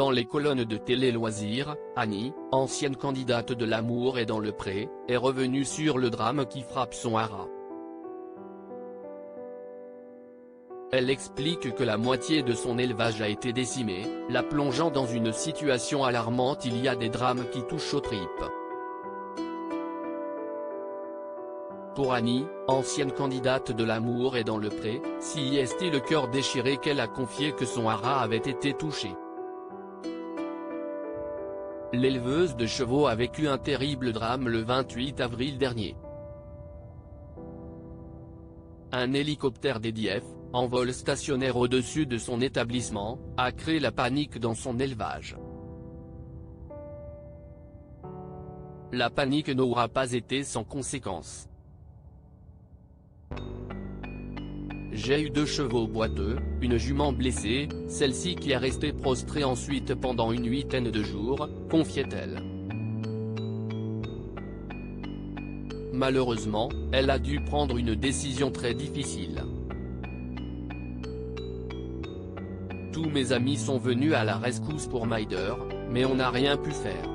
Dans les colonnes de Télé Loisirs, Annie, ancienne candidate de L'amour est dans le pré, est revenue sur le drame qui frappe son haras. Elle explique que la moitié de son élevage a été décimée, la plongeant dans une situation alarmante. Il y a des drames qui touchent aux tripes. Pour Annie, ancienne candidate de L'amour est dans le pré, si est le cœur déchiré qu'elle a confié que son haras avait été touché. L'éleveuse de chevaux a vécu un terrible drame le 28 avril dernier. Un hélicoptère d'EDF, en vol stationnaire au-dessus de son établissement, a créé la panique dans son élevage. La panique n'aura pas été sans conséquences. J'ai eu 2 chevaux boiteux, une jument blessée, celle-ci qui est restée prostrée ensuite pendant une 8aine de jours, confiait-elle. Malheureusement, elle a dû prendre une décision très difficile. Tous mes amis sont venus à la rescousse pour Maider, mais on n'a rien pu faire.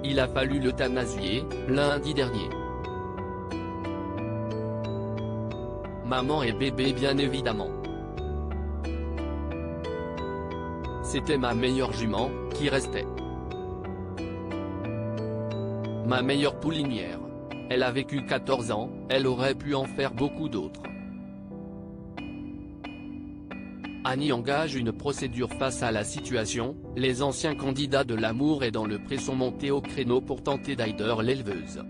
Il a fallu l'euthanasier, lundi dernier. Maman et bébé bien évidemment. C'était ma meilleure jument, qui restait. Ma meilleure poulinière. Elle a vécu 14 ans, elle aurait pu en faire beaucoup d'autres. Annie engage une procédure face à la situation, les anciens candidats de L'amour est dans le pré sont montés au créneau pour tenter d'aider l'éleveuse.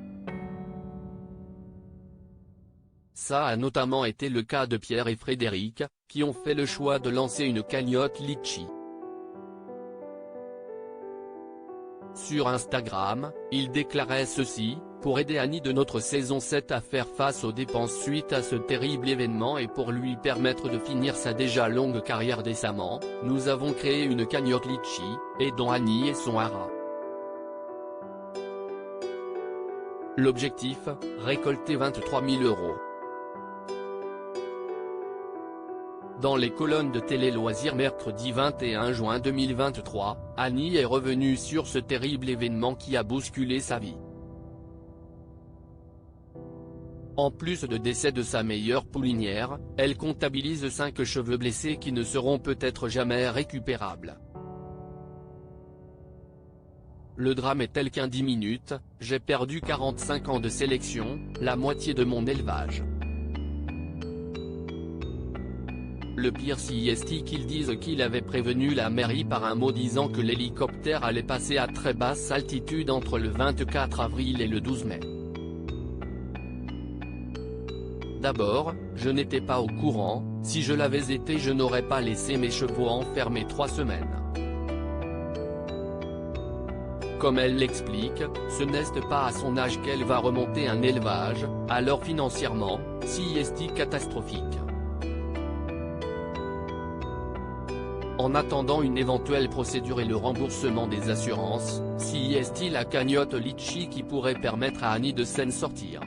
Ça a notamment été le cas de Pierre et Frédéric, qui ont fait le choix de lancer une cagnotte Litchi. Sur Instagram, ils déclaraient ceci: pour aider Annie de notre saison 7 à faire face aux dépenses suite à ce terrible événement et pour lui permettre de finir sa déjà longue carrière décemment, nous avons créé une cagnotte Litchi, aidant Annie et son haras. L'objectif, récolter 23 000 €. Dans les colonnes de Télé Loisirs mercredi 21 juin 2023, Annie est revenue sur ce terrible événement qui a bousculé sa vie. En plus de décès de sa meilleure poulinière, elle comptabilise 5 chevaux blessés qui ne seront peut-être jamais récupérables. Le drame est tel qu'en 10 minutes, j'ai perdu 45 ans de sélection, la moitié de mon élevage. Le pire si est qu'ils disent qu'il avait prévenu la mairie par un mot disant que l'hélicoptère allait passer à très basse altitude entre le 24 avril et le 12 mai. D'abord, je n'étais pas au courant, si je l'avais été je n'aurais pas laissé mes chevaux enfermés 3 semaines. Comme elle l'explique, ce n'est pas à son âge qu'elle va remonter un élevage, alors financièrement, si est catastrophique. En attendant une éventuelle procédure et le remboursement des assurances, si est la cagnotte Litchi qui pourrait permettre à Annie de s'en sortir.